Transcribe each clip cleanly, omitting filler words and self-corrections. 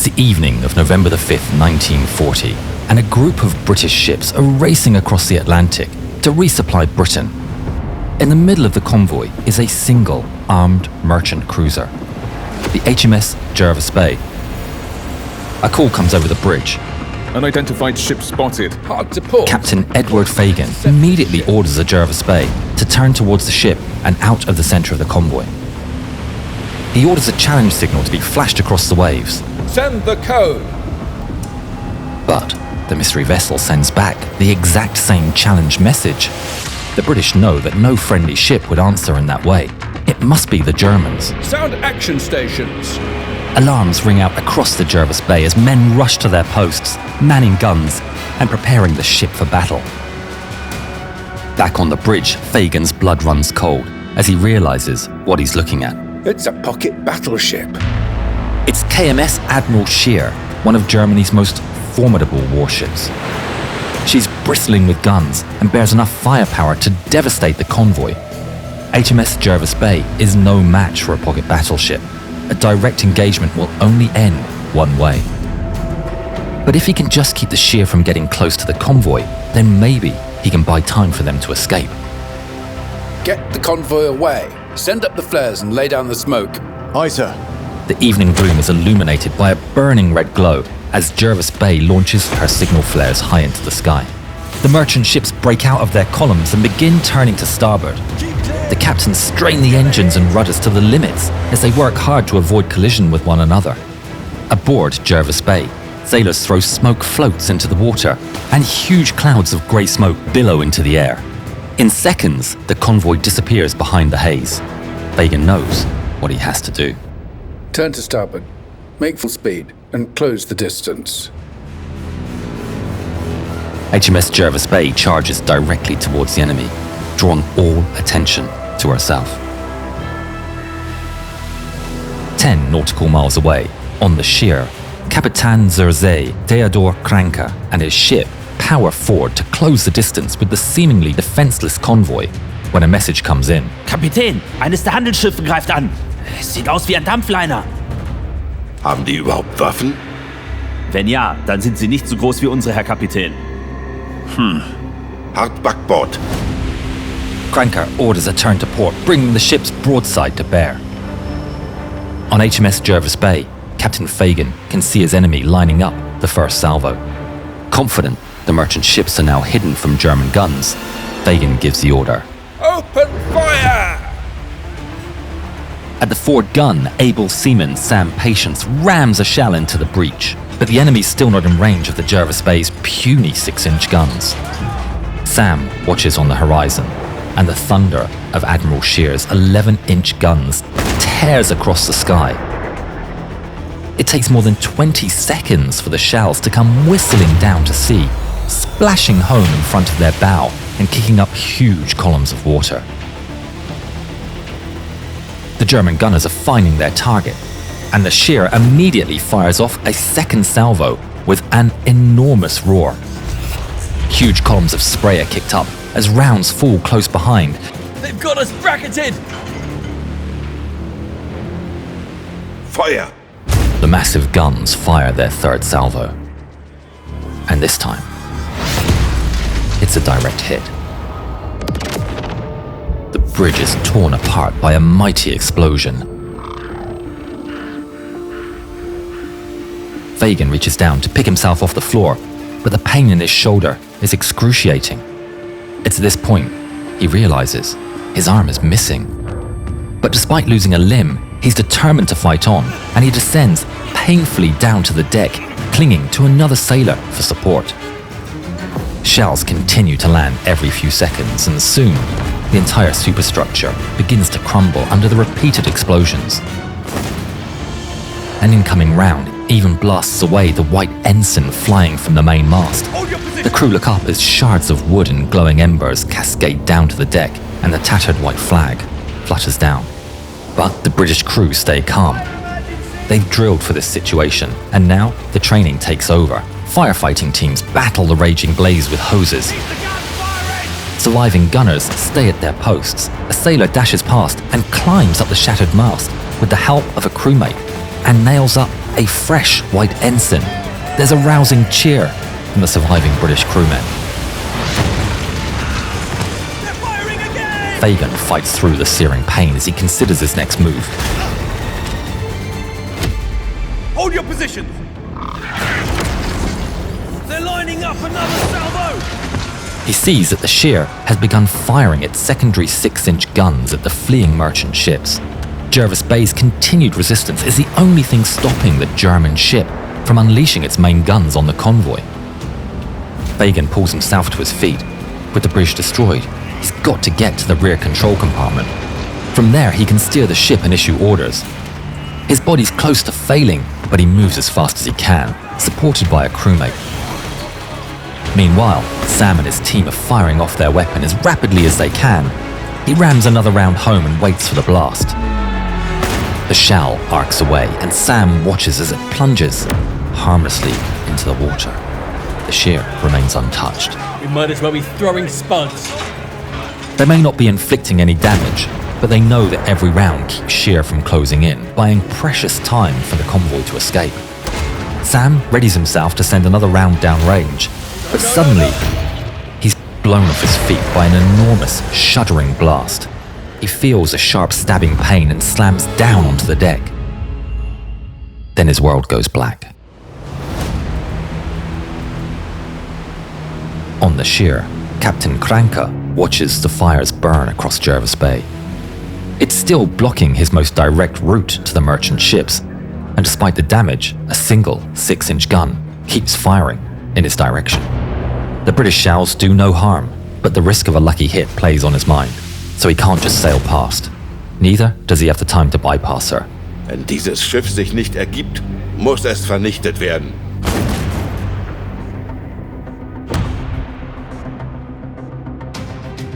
the evening of November the 5th, 1940, and a group of British ships are racing across the Atlantic to resupply Britain. In the middle of the convoy is a single armed merchant cruiser, the HMS Jervis Bay. A call comes over the bridge. Unidentified ship spotted. Hard to port. Captain Edward Fegen immediately orders the Jervis Bay to turn towards the ship and out of the center of the convoy. He orders a challenge signal to be flashed across the waves. Send the code. But the mystery vessel sends back the exact same challenge message. The British know that no friendly ship would answer in that way. It must be the Germans. Sound action stations. Alarms ring out across the Jervis Bay as men rush to their posts, manning guns and preparing the ship for battle. Back on the bridge, Fagen's blood runs cold as he realizes what he's looking at. It's a pocket battleship. It's KMS Admiral Scheer, one of Germany's most formidable warships. She's bristling with guns and bears enough firepower to devastate the convoy. HMS Jervis Bay is no match for a pocket battleship. A direct engagement will only end one way. But if he can just keep the Scheer from getting close to the convoy, then maybe he can buy time for them to escape. Get the convoy away. Send up the flares and lay down the smoke. Aye, sir. The evening gloom is illuminated by a burning red glow as Jervis Bay launches her signal flares high into the sky. The merchant ships break out of their columns and begin turning to starboard. The captains strain the engines and rudders to the limits as they work hard to avoid collision with one another. Aboard Jervis Bay, sailors throw smoke floats into the water, and huge clouds of grey smoke billow into the air. In seconds, the convoy disappears behind the haze. Fegen knows what he has to do. Turn to starboard. Make full speed and close the distance. HMS Jervis Bay charges directly towards the enemy, drawing all attention to herself. 10 nautical miles away, on the Scheer, Captain Zerzay Theodor Krancke and his ship power forward to close the distance with the seemingly defenseless convoy when a message comes in. Kapitän, eines der Handelsschiffe greift an. Es sieht aus wie ein Dampfliner. Haben die überhaupt Waffen? Wenn ja, dann sind sie nicht so groß wie unsere, Herr Kapitän. Hart Backbord. Krancke orders a turn to port, bringing the ship's broadside to bear. On HMS Jervis Bay, Captain Fegen can see his enemy lining up the first salvo. Confident the merchant ships are now hidden from German guns, Fegen gives the order. Open fire! At the forward gun, able seaman Sam Patience rams a shell into the breach, but the enemy's still not in range of the Jervis Bay's puny 6-inch guns. Sam watches on the horizon, and the thunder of Admiral Scheer's 11-inch guns tears across the sky. It takes more than 20 seconds for the shells to come whistling down to sea, splashing home in front of their bow and kicking up huge columns of water. The German gunners are finding their target, and the Scheer immediately fires off a second salvo with an enormous roar. Huge columns of spray are kicked up as rounds fall close behind. They've got us bracketed! Feuer! The massive guns fire their third salvo. And this time, it's a direct hit. The bridge is torn apart by a mighty explosion. Fegen reaches down to pick himself off the floor, but the pain in his shoulder is excruciating. It's at this point he realizes his arm is missing. But despite losing a limb, he's determined to fight on, and he descends painfully down to the deck, clinging to another sailor for support. Shells continue to land every few seconds, and soon the entire superstructure begins to crumble under the repeated explosions. An incoming round even blasts away the white ensign flying from the main mast. The crew look up as shards of wood and glowing embers cascade down to the deck, and the tattered white flag flutters down. But the British crew stay calm. They've drilled for this situation, and now the training takes over. Firefighting teams battle the raging blaze with hoses. Surviving gunners stay at their posts. A sailor dashes past and climbs up the shattered mast with the help of a crewmate and nails up a fresh white ensign. There's a rousing cheer from the surviving British crewmen. Fegen fights through the searing pain as he considers his next move. Hold your positions! They're lining up another salvo! He sees that the Scheer has begun firing its secondary 6-inch guns at the fleeing merchant ships. Jervis Bay's continued resistance is the only thing stopping the German ship from unleashing its main guns on the convoy. Fegen pulls himself to his feet. With the bridge destroyed, he's got to get to the rear control compartment. From there, he can steer the ship and issue orders. His body's close to failing, but he moves as fast as he can, supported by a crewmate. Meanwhile, Sam and his team are firing off their weapon as rapidly as they can. He rams another round home and waits for the blast. The shell arcs away, and Sam watches as it plunges harmlessly into the water. The Scheer remains untouched. We might as well be throwing spuds. They may not be inflicting any damage, but they know that every round keeps Scheer from closing in, buying precious time for the convoy to escape. Sam readies himself to send another round downrange, but suddenly, he's blown off his feet by an enormous, shuddering blast. He feels a sharp stabbing pain and slams down onto the deck. Then his world goes black. On the Scheer, Captain Krancke watches the fires burn across Jervis Bay. It's still blocking his most direct route to the merchant ships, and despite the damage, a single 6-inch gun keeps firing in his direction. The British shells do no harm, but the risk of a lucky hit plays on his mind, so he can't just sail past. Neither does he have the time to bypass her. Wenn dieses Schiff sich nicht ergibt, muss es vernichtet werden.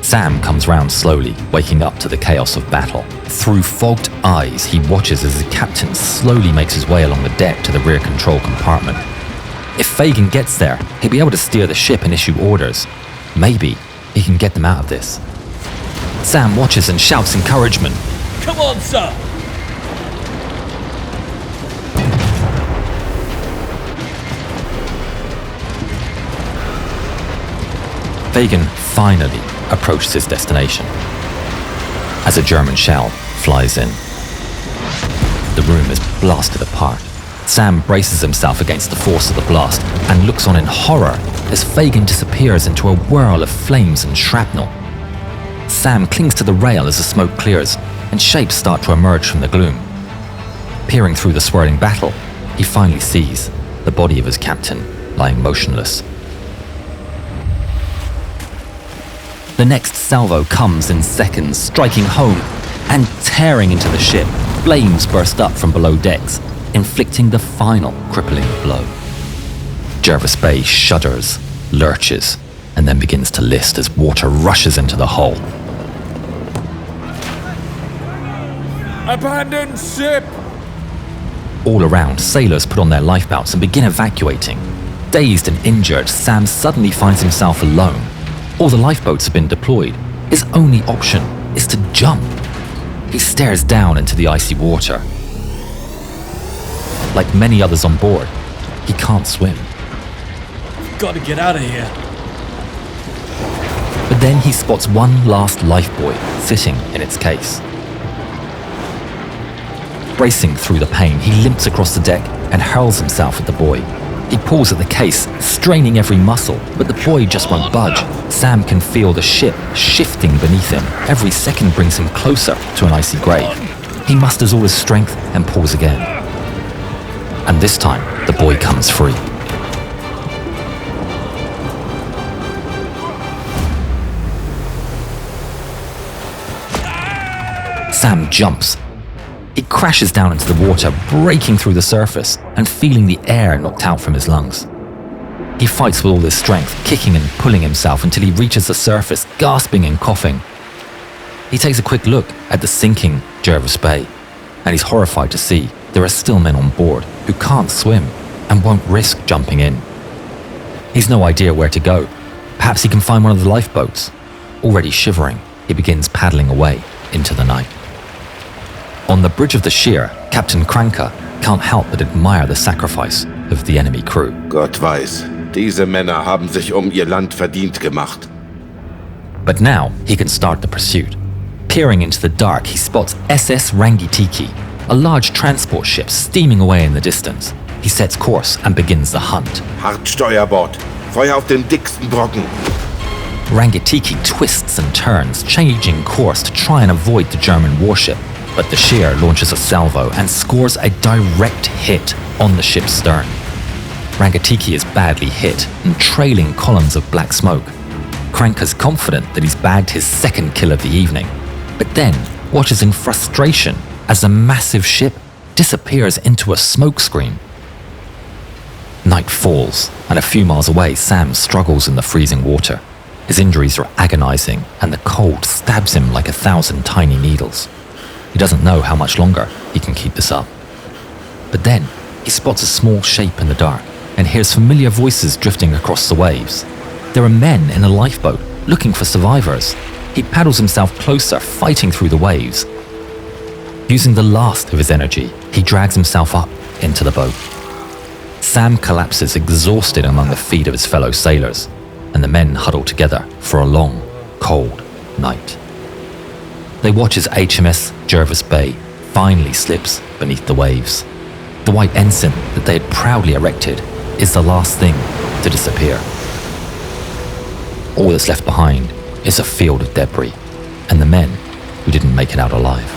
Sam comes round slowly, waking up to the chaos of battle. Through fogged eyes, he watches as the captain slowly makes his way along the deck to the rear control compartment. If Fegen gets there, he'll be able to steer the ship and issue orders. Maybe he can get them out of this. Sam watches and shouts encouragement. Come on, sir! Fegen finally approaches his destination as a German shell flies in. The room is blasted apart. Sam braces himself against the force of the blast and looks on in horror as Fegen disappears into a whirl of flames and shrapnel. Sam clings to the rail as the smoke clears and shapes start to emerge from the gloom. Peering through the swirling battle, he finally sees the body of his captain lying motionless. The next salvo comes in seconds, striking home and tearing into the ship. Flames burst up from below decks, inflicting the final crippling blow. Jervis Bay shudders, lurches, and then begins to list as water rushes into the hull. Abandon ship! All around, sailors put on their lifebelts and begin evacuating. Dazed and injured, Sam suddenly finds himself alone. All the lifeboats have been deployed. His only option is to jump. He stares down into the icy water. Like many others on board, he can't swim. Gotta get out of here. But then he spots one last lifebuoy sitting in its case. Bracing through the pain, he limps across the deck and hurls himself at the buoy. He pulls at the case, straining every muscle, but the buoy just won't budge. Sam can feel the ship shifting beneath him. Every second brings him closer to an icy grave. He musters all his strength and pulls again. And this time, the buoy comes free. Sam jumps. He crashes down into the water, breaking through the surface and feeling the air knocked out from his lungs. He fights with all his strength, kicking and pulling himself until he reaches the surface, gasping and coughing. He takes a quick look at the sinking Jervis Bay, and he's horrified to see there are still men on board who can't swim and won't risk jumping in. He's no idea where to go. Perhaps he can find one of the lifeboats. Already shivering, he begins paddling away into the night. On the bridge of the Scheer, Captain Krancke can't help but admire the sacrifice of the enemy crew. Gott weiß, diese Männer haben sich ihr Land verdient gemacht. But now he can start the pursuit. Peering into the dark, he spots SS Rangitiki, a large transport ship steaming away in the distance. He sets course and begins the hunt. Hart Steuerbord, Feuer auf den dicksten Brocken. Rangitiki twists and turns, changing course to try and avoid the German warship, but the Scheer launches a salvo and scores a direct hit on the ship's stern. Rangitiki is badly hit and trailing columns of black smoke. Krancke's confident that he's bagged his second kill of the evening, but then watches in frustration as the massive ship disappears into a smokescreen. Night falls, and a few miles away, Sam struggles in the freezing water. His injuries are agonizing, and the cold stabs him like 1,000 tiny needles. He doesn't know how much longer he can keep this up. But then, he spots a small shape in the dark, and hears familiar voices drifting across the waves. There are men in a lifeboat, looking for survivors. He paddles himself closer, fighting through the waves. Using the last of his energy, he drags himself up into the boat. Sam collapses exhausted among the feet of his fellow sailors, and the men huddle together for a long, cold night. They watch as HMS Jervis Bay finally slips beneath the waves. The white ensign that they had proudly erected is the last thing to disappear. All that's left behind is a field of debris, and the men who didn't make it out alive.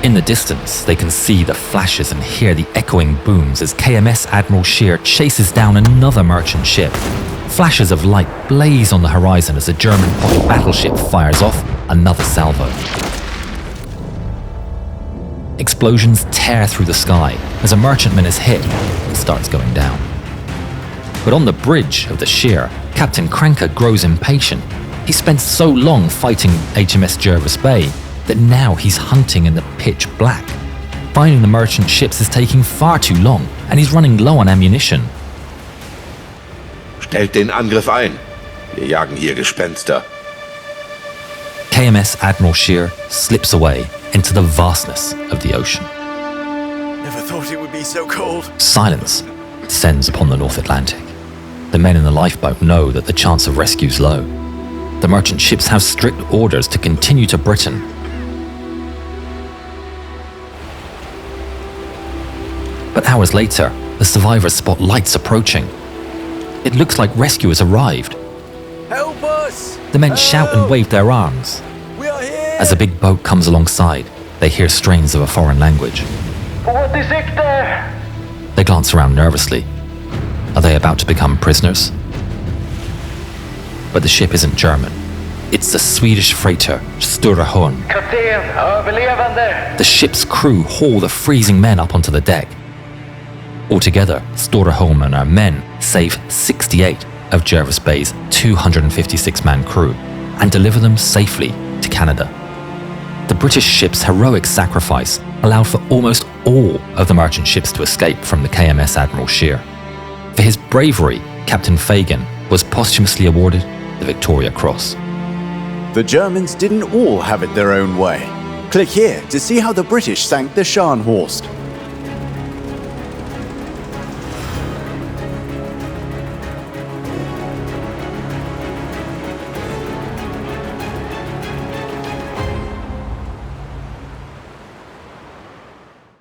In the distance, they can see the flashes and hear the echoing booms as KMS Admiral Scheer chases down another merchant ship. Flashes of light blaze on the horizon as a German pocket battleship fires off another salvo. Explosions tear through the sky as a merchantman is hit and starts going down. But on the bridge of the Scheer, Captain Krancke grows impatient. He spent so long fighting HMS Jervis Bay that now he's hunting in the pitch black. Finding the merchant ships is taking far too long, and he's running low on ammunition. Stellt den Angriff ein. Wir jagen hier Gespenster. KMS Admiral Scheer slips away into the vastness of the ocean. Never thought it would be so cold. Silence descends upon the North Atlantic. The men in the lifeboat know that the chance of rescue is low. The merchant ships have strict orders to continue to Britain. But hours later, the survivors spot lights approaching. It looks like rescue has arrived. Help us! The men shout and wave their arms. We are here! As a big boat comes alongside, they hear strains of a foreign language. What is it there? They glance around nervously. Are they about to become prisoners? But the ship isn't German. It's the Swedish freighter Stureholm. Kapten, överlevande! The ship's crew haul the freezing men up onto the deck. Altogether, Stureholm and our men save 68 of Jervis Bay's 256-man crew and deliver them safely to Canada. The British ship's heroic sacrifice allowed for almost all of the merchant ships to escape from the KMS Admiral Scheer. For his bravery, Captain Fegen was posthumously awarded the Victoria Cross. The Germans didn't all have it their own way. Click here to see how the British sank the Scharnhorst.